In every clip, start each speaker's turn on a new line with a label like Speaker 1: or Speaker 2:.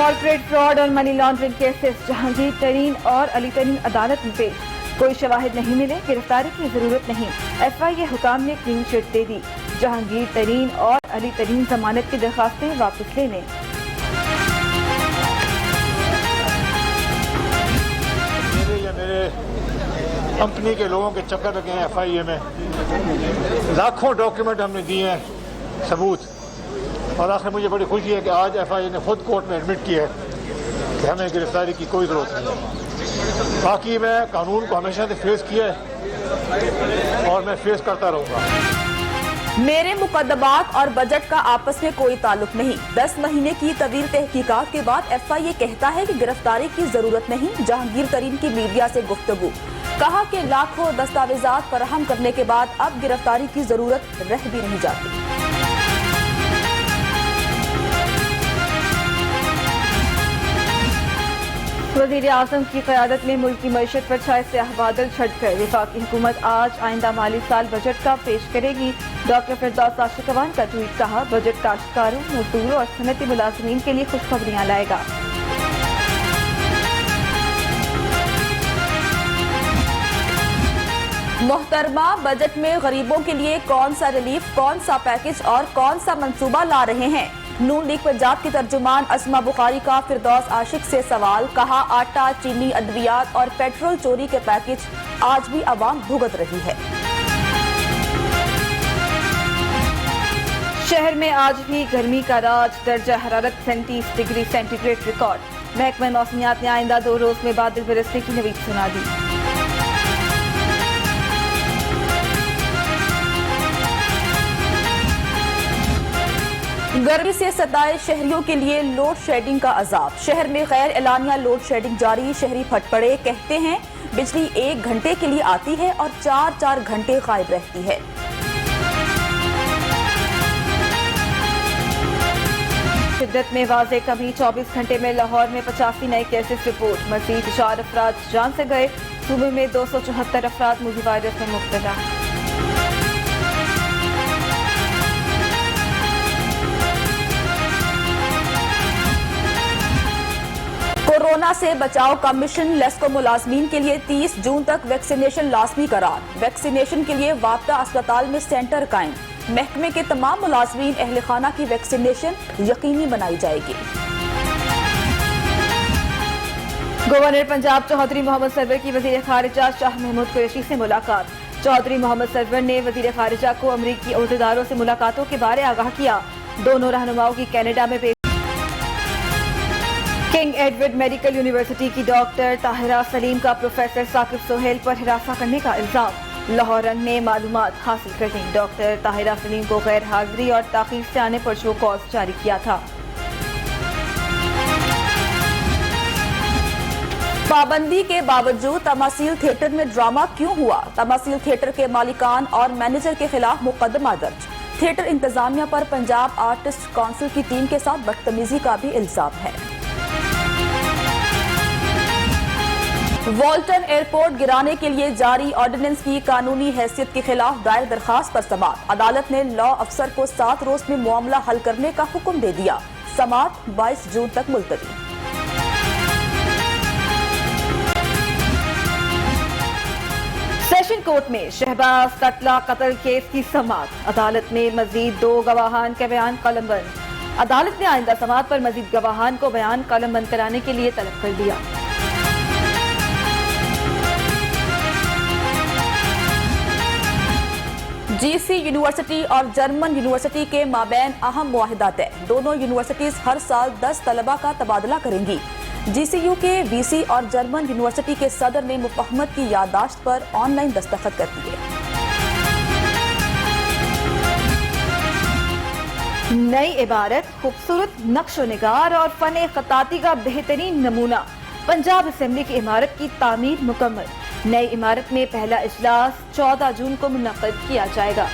Speaker 1: Corporate fraud और money laundering cases Jahangir तरीन और अली तरीन अदालत में पेश। कोई शवाहिद नहीं मिले, गिरफ्तारी की जरूरत नहीं। FIA हुकाम ने क्लीन चिट दे दी। जहांगीर तरीन और अली तरीन जमानत की दरखास्तें वापस ले लें।
Speaker 2: मेरे कंपनी के लोगों के चक्कर लगे हैं FIA में। लाखों डॉक्यूमेंट हमने दिए हैं, सबूत, और आखिर मुझे बड़ी खुशी है कि आज FIA ने खुद कोर्ट में एडमिट किया है कि हमें गिरफ्तारी की कोई ज़रूरत नहीं। बाकी मैं कानून को हमेशा से फेस किया है और मैं फेस करता रहूँगा।
Speaker 3: मेरे मुकदमात और बजट का आपस में कोई ताल्लुक नहीं। 10 महीने की तवील तहकीकात के बाद FIA कहता है कि गिरफ्तारी की जरूरत नहीं। जहांगीर तरीन की मीडिया से गुफ्तगू, कहा कि लाखों दस्तावेजात फराहम करने के बाद अब गिरफ्तारी की जरूरत रह भी नहीं जाती।
Speaker 1: वज़ीर आज़म की क़यादत में मुल्क की मईशत पर छाए स्याह बादल छट गए। वफाकी हुकूमत आज आइंदा माली साल बजट का पेश करेगी। डॉक्टर फिरदौस आशिकवान का ट्वीट, कहा बजट काश्तकारों, मजदूरों और सनती मुलाजिमीन के लिए खुशखबरियां लाएगा।
Speaker 3: मोहतरमा, बजट में गरीबों के लिए कौन सा रिलीफ, कौन सा पैकेज और कौन सा मंसूबा ला रहे हैं? नून लीग पंजाब की तर्जुमान अस्मा बुखारी का फिरदौस आशिक से सवाल, कहा आटा, चीनी, अद्वियात और पेट्रोल चोरी के पैकेज आज भी अवाम भुगत रही है।
Speaker 1: शहर में आज भी गर्मी का राज, दर्जा हरारत 37 डिग्री सेंटीग्रेड रिकॉर्ड। महकमा मौसमियात ने आइंदा 2 रोज में बादल बरसने की नवीद सुना दी।
Speaker 3: गर्मी से सताए शहरियों के लिए लोड शेडिंग का अजाब। शहर में गैर एलानिया लोड शेडिंग जारी। शहरी फट पड़े, कहते हैं बिजली 1 घंटे के लिए आती है और 4-4 घंटे गायब रहती है।
Speaker 1: शिद्दत में वाज़े कमी, 24 घंटे में लाहौर में 85 नए केसेस रिपोर्ट। मजीद 4 अफराद जान से गए। सूबे में 274 अफराद मुज़ी वायरस में मुब्तला।
Speaker 3: कोरोना से बचाव का मिशन, लेस्को मुलाजमीन के लिए 30 जून तक वैक्सीनेशन लाजमी करार। वैक्सीनेशन के लिए वापदा अस्पताल में सेंटर कायम। महकमे के तमाम मुलाजमीन अहल खाना की वैक्सीनेशन यकीनी बनाई जाएगी।
Speaker 1: गवर्नर पंजाब चौधरी मोहम्मद सरवर की वजीर खारिजा शाह महमूद कुरैशी से मुलाकात। चौधरी मोहम्मद सरवर ने वजीर खारिजा को अमरीकी अहदेदारों से मुलाकातों के बारे आगाह किया। दोनों रहनुमाओं की कनाडा में किंग एडवर्ड मेडिकल यूनिवर्सिटी की डॉक्टर ताहिरा सलीम का प्रोफेसर साकिब सोहेल पर हिरासा करने का इल्जाम। लाहौर रंग ने मालूमात हासिल कर दी। डॉक्टर ताहिरा सलीम को गैर हाजिरी और ताखीर से आने पर शो कॉज जारी किया था।
Speaker 3: पाबंदी के बावजूद तमासील थिएटर में ड्रामा क्यों हुआ? तमासील थिएटर के मालिकान और मैनेजर के खिलाफ मुकदमा दर्ज। थिएटर इंतजामिया पर पंजाब आर्टिस्ट काउंसिल की टीम के साथ बदतमीजी का भी इल्जाम है। वॉल्टन एयरपोर्ट गिराने के लिए जारी ऑर्डिनेंस की कानूनी हैसियत के खिलाफ दायर दरखास्त पर समाअत। अदालत ने लॉ अफसर को 7 रोज में मामला हल करने का हुक्म दे दिया। समाअत 22 जून तक मुलतवी।
Speaker 1: सेशन कोर्ट में शहबाज कतला कत्ल केस की समाअत। अदालत में मजीद 2 गवाहान के बयान कलमबंद। अदालत ने आइंदा समाअत पर मजीद गवाहान को बयान कलमबंद कराने के लिए तलब कर दिया।
Speaker 3: GC यूनिवर्सिटी और जर्मन यूनिवर्सिटी के माबैन अहम मुआहिदा तय। दोनों यूनिवर्सिटीज हर साल 10 तलबा का तबादला करेंगी। GCU के VC और जर्मन यूनिवर्सिटी के सदर ने मुफाहमत की याददाश्त पर ऑनलाइन दस्तखत कर दिए।
Speaker 1: नई इबारत, खूबसूरत नक्शो निगार और फन खताती का बेहतरीन नमूना। पंजाब असेंबली की इमारत की तामीर मुकम्मल। नई इमारत में पहला इजलास 14 जून को मुनक्किद किया जाएगा।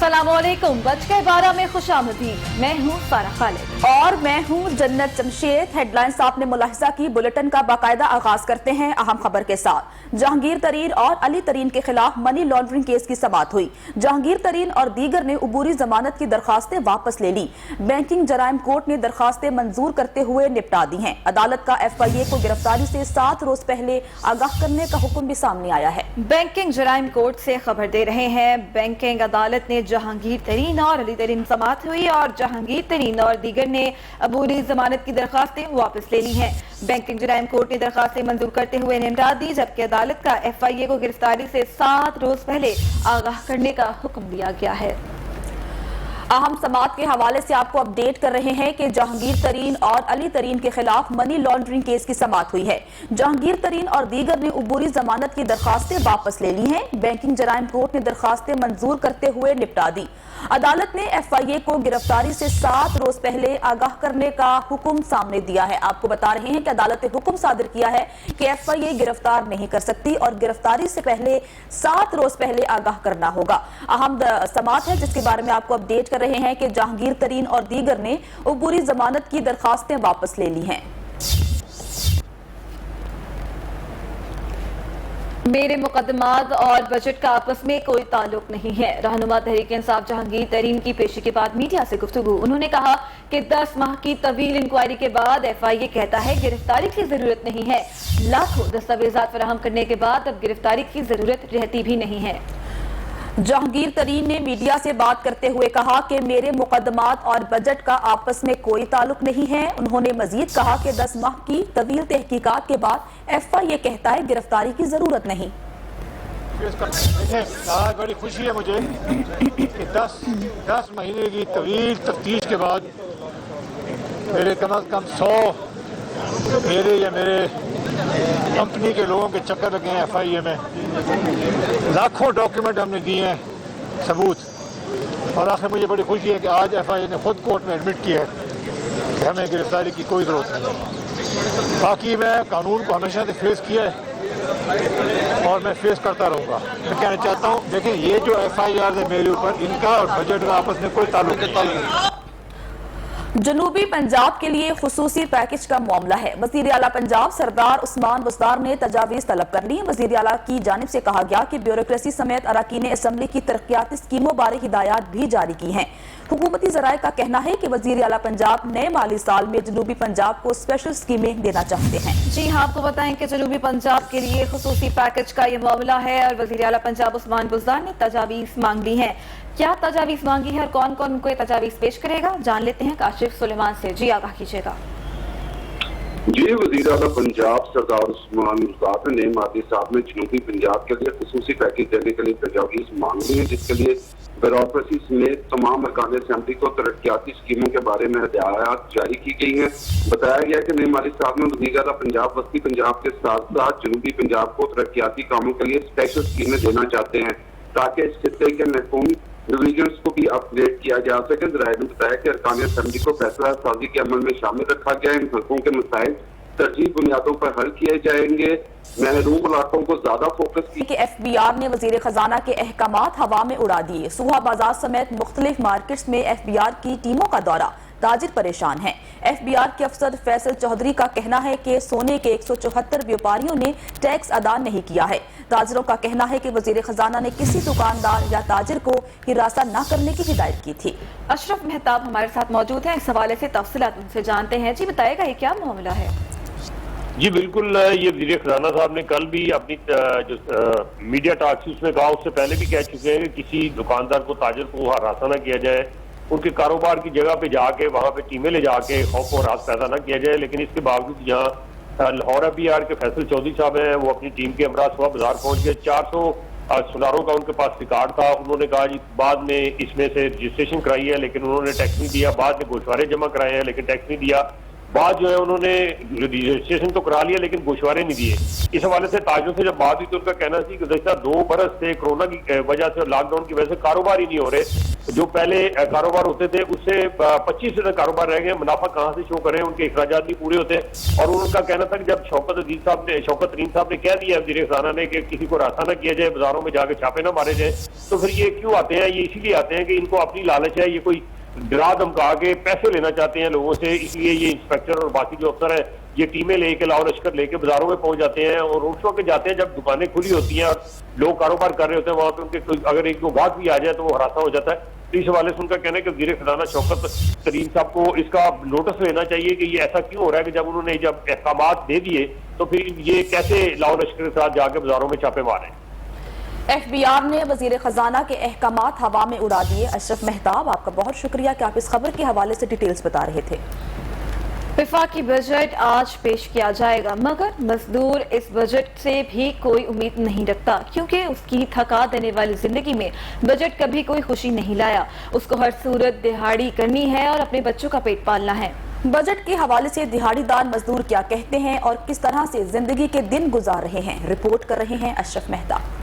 Speaker 1: अस्सलामुअलैकुम। बज के 12 में खुशामदीद। मैं हूँ सारा खालिद
Speaker 3: और मैं हूं जन्नत जमशेद। हेडलाइंस आपने मुलाहिजा की, बुलेटिन का बाकायदा आगाज करते हैं अहम खबर के साथ। जहांगीर तरीन और अली तरीन के खिलाफ मनी लॉन्ड्रिंग केस की समाअत हुई। जहांगीर तरीन और दीगर ने अबूरी जमानत की दरखास्तें वापस ले ली। बैंकिंग जराइम कोर्ट ने दरखास्तें मंजूर करते हुए निपटा दी हैं। अदालत का FIA को गिरफ्तारी से 7 रोज पहले आगाह करने का हुक्म भी सामने आया है।
Speaker 1: बैंकिंग जराइम कोर्ट से खबर दे रहे हैं। बैंकिंग अदालत ने जहांगीर तरीन और अली तरीन समाअत हुई और जहांगीर तरीन और दीगर ने अबूरी जमानत की दरखास्तें वापस ले ली हैं। बैंकिंग जराइम कोर्ट ने दरखास्तें मंजूर करते हुए निपटा दी, जबकि अदालत का FIA को गिरफ्तारी से 7 रोज पहले आगाह करने का हुक्म दिया गया है।
Speaker 3: अहम समाअत के हवाले से आपको अपडेट कर रहे हैं कि जहांगीर तरीन और अली तरीन के खिलाफ मनी लॉन्ड्रिंग केस की समाअत हुई है। जहांगीर तरीन और दीगर ने अबूरी जमानत की दरखास्तें वापस ले ली हैं। बैंकिंग जराइम कोर्ट ने दरखास्तें मंजूर करते हुए निपटा दी। अदालत ने FIA को गिरफ्तारी से 7 रोज पहले आगाह करने का हुक्म सामने दिया है। आपको बता रहे हैं कि अदालत ने हुक्म सादर किया है कि FIA गिरफ्तार नहीं कर सकती और गिरफ्तारी से पहले 7 रोज पहले आगाह करना होगा। अहम समाअत है जिसके बारे में आपको अपडेट कर रहे हैं कि जहांगीर तरीन और दीगर ने अबूरी जमानत की दरखास्तें वापस ले ली हैं।
Speaker 1: मेरे मुकदमात और बजट का आपस में कोई ताल्लुक नहीं है। रहनुमा तहरीक इंसाफ जहांगीर तरीन की पेशी के बाद मीडिया से गुफ्तगू। उन्होंने कहा कि 10 माह की तवील इंक्वायरी के बाद FIA कहता है गिरफ्तारी की जरूरत नहीं है। लाखों दस्तावेजात फराहम करने के बाद अब गिरफ्तारी की जरूरत रहती भी नहीं है।
Speaker 3: जहांगीर तरीन ने मीडिया से बात करते हुए कहा कि मेरे मुकदमात और बजट का आपस में कोई ताल्लुक नहीं है। उन्होंने मजीद कहा कि 10 माह की तवील तहकीकात के बाद FIA कहता है गिरफ्तारी की जरूरत नहीं।
Speaker 2: आज बड़ी खुशी है मुझे कि 10 महीने की तवील तफ्तीश के बाद मेरे कम अज कम 100 मेरे कंपनी के लोगों के चक्कर लगे हैं FIA में। लाखों डॉक्यूमेंट हमने दिए हैं सबूत, और आखिर मुझे बड़ी खुशी है कि आज FIA ने खुद कोर्ट में एडमिट किया है कि हमें गिरफ्तारी की कोई ज़रूरत नहीं है। बाकी मैं कानून को हमेशा से फेस किया है और मैं फेस करता रहूँगा। मैं कहना चाहता हूँ, देखें ये जो FIR है मेरे ऊपर, इनका और बजट का आपस में कोई ताल्लुक नहीं।
Speaker 3: जनूबी पंजाब के लिए खुसूसी पैकेज का मामला है। वजीर आला पंजाब सरदार उस्मान बुज़दार ने तजावीज़ तलब कर ली। वजीर आला की जानिब से कहा गया कि ब्यूरोक्रेसी समेत अरकान असम्बली की तरक्याती स्कीमों बारे हिदायत भी जारी की हैं। हुकूमती ज़राए का कहना है कि वजीर आला पंजाब नए माली साल में जनूबी पंजाब को स्पेशल स्कीमें देना चाहते हैं।
Speaker 1: जी हाँ, आपको बताएं कि जनूबी पंजाब के लिए खुसूसी पैकेज का ये मामला है और वजीर आला पंजाब उस्मान बुज़दार ने तजावीज़ मांग ली है। क्या तजावीज़ मांगी है और कौन कौन उनको तजावीज़ पेश करेगा, जान लेते हैं काशिफ सुलेमान से। जी आगाह कीजिएगा।
Speaker 4: जी, वज़ीर आला पंजाब सरदार उस्मान बुज़दार ने मादी साहब में जनूबी पंजाब के लिए खुसूसी पैकेज देने के लिए तजावीज़ मांग ली है, जिसके लिए ब्यूरोक्रेसी समेत तमाम अरकान असेंबली को तरक्याती स्कीमों के बारे में हिदायत जारी की गई हैं। बताया गया कि नए माली साहब में वज़ीर आला पंजाब वस्ती पंजाब के साथ साथ जनूबी पंजाब को तरक्याती कामों के लिए स्पेशल स्कीमें देना चाहते हैं ताकि इस खित्ते के महफूम डिवीजन्स को भी अपग्रेड किया जा सके। ज़राए ने बताया कि अरकान असेंबली को फैसला साजी के अमल में शामिल रखा गया। इन हकों के मसाइल तरजीह बुनियादों पर हल किए जाएंगे। महरूम इलाकों को ज्यादा फोकस
Speaker 3: की FBR ने वजीर खजाना के अहकामात हवा में उड़ा दिए। सुहा बाजार समेत मुख्तलिफ मार्केट्स में FBR की टीमों का दौरा, ताजिर परेशान हैं। FBR के अफसर फैसल चौधरी का कहना है कि सोने के 174 व्यापारियों ने टैक्स अदा नहीं किया है। ताजिरों का कहना है कि वजीर खजाना ने किसी दुकानदार या ताजिर को हिरासा न करने की हिदायत की थी।
Speaker 1: अशरफ मेहताब हमारे साथ मौजूद हैं, इस हवाले से तफसीलात उनसे जानते हैं। जी बताएगा ये क्या मामला है?
Speaker 5: जी बिल्कुल, ये वज़ीर खजाना साहब ने कल भी अपनी जो मीडिया टॉक्स उसमें कहा, उससे पहले भी कह चुके हैं कि किसी दुकानदार को ताजिर को हरासा न किया जाए, उनके कारोबार की जगह पे जाके वहाँ पे टीमें ले जाके खौफ और रास पैदा न किया जाए। लेकिन इसके बावजूद यहाँ लाहौर FBR के फैसल चौधरी साहब हैं, वो अपनी टीम के हमरा सुबह बाजार पहुँच गए। 400 सुनारों का उनके पास रिकॉर्ड था। उन्होंने कहा जी बाद में इसमें से रजिस्ट्रेशन कराई है लेकिन उन्होंने टैक्स नहीं दिया, बाद में गोशवारे जमा कराए हैं लेकिन टैक्स नहीं दिया। बाद जो है उन्होंने रजिस्ट्रेशन तो करा लिया लेकिन गोशवारे नहीं दिए। इस हवाले से ताजरों से जब बात हुई तो उनका कहना था कि गुज़श्ता 2 बरस से कोरोना की वजह से और लॉकडाउन की वजह से कारोबार ही नहीं हो रहे। जो पहले कारोबार होते थे उससे 25% कारोबार रह गए, मुनाफा कहाँ से शो करें, उनके अखराजात नहीं पूरे होते। और उनका कहना था कि जब शौकत तरीन साहब ने कह दिया वज़ीर ख़ज़ाना ने कि किसी को रास्ता ना किया जाए, बाजारों में जाकर छापे ना मारे जाए, तो फिर ये क्यों आते हैं? ये इसीलिए आते हैं कि इनको अपनी लालच है, ये कोई डरा धमका के पैसे लेना चाहते हैं लोगों से, इसलिए ये इंस्पेक्टर और बाकी जो अफसर है ये टीमें लेके लाओ लश्कर लेके बाजारों में पहुंच जाते हैं और रोड शो के जाते हैं जब दुकानें खुली होती हैं और लोग कारोबार कर रहे होते हैं, वहां पे उनके अगर एक दो गाहक भी आ जाए तो वो हरासा हो जाता है। तो इस हवाले से उनका कहना है कि वज़ीर ख़ज़ाना शौकत तरीन साहब को इसका नोटिस लेना चाहिए कि ये ऐसा क्यों हो रहा है कि जब उन्होंने जब अहकामात दे दिए तो फिर ये कैसे लाओ लश्कर के साथ जाके बाजारों में छापे मारे।
Speaker 3: FBR ने वज़ीर ख़ज़ाना के अहकामात हवा में उड़ा दिए। अशरफ मेहताब, आपका बहुत शुक्रिया कि आप इस खबर के हवाले से डिटेल्स बता रहे थे।
Speaker 1: वफाकी बजट आज पेश किया जाएगा, मगर मजदूर इस बजट से भी कोई उम्मीद नहीं रखता, क्योंकि उसकी थका देने वाली जिंदगी में बजट कभी कोई खुशी नहीं लाया। उसको हर सूरत दिहाड़ी करनी है और अपने बच्चों का पेट पालना है।
Speaker 3: बजट के हवाले से दिहाड़ीदार मजदूर क्या कहते हैं और किस तरह से जिंदगी के दिन गुजार रहे हैं, रिपोर्ट कर रहे हैं अशरफ मेहताब।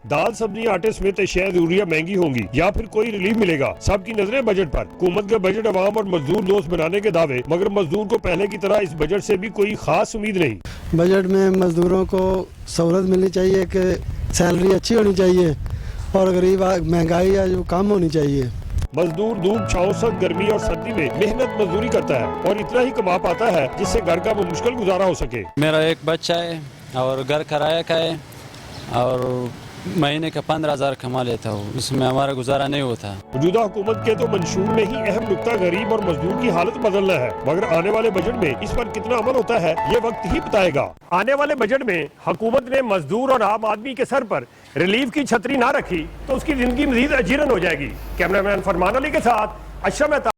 Speaker 6: दाल, सब्जी, आटे समेत अशिया जरूरियाँ महंगी होंगी या फिर कोई रिलीफ मिलेगा? सबकी नजरें बजट पर। हुकूमत का बजट अवाम और मजदूर दोस्त बनाने के दावे, मगर मजदूर को पहले की तरह इस बजट से भी कोई खास उम्मीद नहीं।
Speaker 7: बजट में मजदूरों को सहूलत मिलनी चाहिए कि सैलरी अच्छी होनी चाहिए और गरीब महंगाई या जो कम होनी चाहिए।
Speaker 6: मजदूर धूप, छांव, सर्द, गर्मी और सर्दी में मेहनत मजदूरी करता है और इतना ही कमा पाता है जिससे घर का मुश्किल गुजारा हो सके।
Speaker 8: मेरा एक बच्चा है और घर किराया का है और महीने का 15,000 कमा लेता हूँ, इसमें हमारा गुजारा नहीं होता।
Speaker 6: मौजूदा हुकूमत के तो मंशूर में ही अहम नुकता गरीब और मजदूर की हालत बदलना है, मगर आने वाले बजट में इस पर कितना अमल होता है ये वक्त ही बताएगा। आने वाले बजट में हुकूमत ने मजदूर और आम आदमी के सर पर रिलीफ की छतरी ना रखी तो उसकी जिंदगी मजीद अजीरन हो जाएगी। कैमरामैन फरमान अली के साथ अशरफ मेहताब।